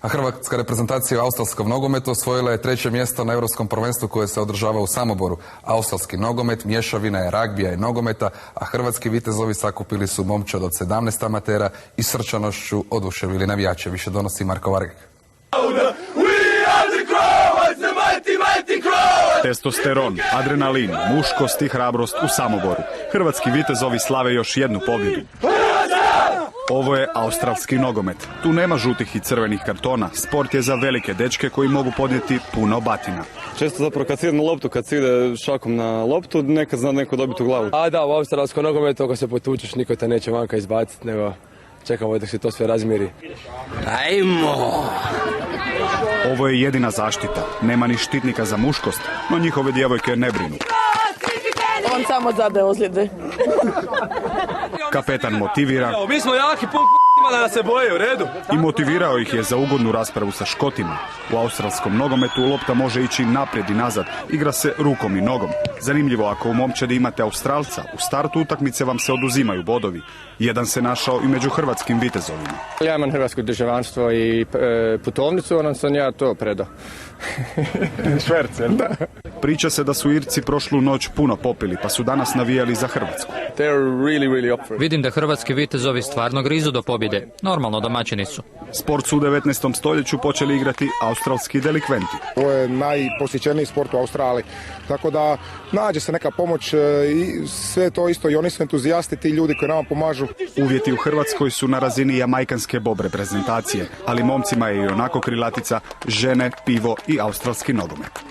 A hrvatska reprezentacija u australskom nogometu osvojila je 3. mjesto na europskom prvenstvu koje se održava u Samoboru. Australski nogomet mješavina je ragbija i nogometa, a hrvatski vitezovi sakupili su momčad od 17 amatera i srčanošću oduševili navijače. Više donosi Marko Vargek. Testosteron, adrenalin, muškost i hrabrost u Samoboru. Hrvatski vitezovi slave još jednu pobjedu. Ovo je australski nogomet. Tu nema žutih i crvenih kartona. Sport je za velike dečke koji mogu podnijeti puno batina. Često zapravo kad si ide na loptu, kad si ide šakom na loptu, nekad zna neko dobiti u glavu. A da, u australskom nogometu ako se potučeš, niko te neće vanka izbaciti, nego čekamo dok se to sve razmiri. Ajmo! Ovo je jedina zaštita. Nema ni štitnika za muškost, no njihove djevojke ne brinu. On samo zade ozljede. Kapetan motivira Mi smo jaki imala da se boje, u redu. i motivirao ih je za ugodnu raspravu sa Škotima. U australskom nogometu lopta može ići naprijed i nazad. Igra se rukom i nogom. Zanimljivo, ako u momčadi imate Australca, u startu utakmice vam se oduzimaju bodovi. Jedan se našao i među hrvatskim vitezovima. Ja imam hrvatsko državljanstvo i putovnicu, onda sam ja to predao. Švercem, da. Priča se da su Irci prošlu noć puno popili, pa su danas navijali za Hrvatsku. Vidim da hrvatski vitezovi stvarno grizu do pobjede. Normalno, domaćini su. Sport su u 19. stoljeću počeli igrati australski delikventi. Ovo je najposjećeniji sport u Australiji, tako da nađe se neka pomoć i sve to isto i oni su entuzijasti, ti ljudi koji nama pomažu. Uvjeti u Hrvatskoj su na razini jamajkanske bob reprezentacije, ali momcima je i onako krilatica žene, pivo i australski nogomet.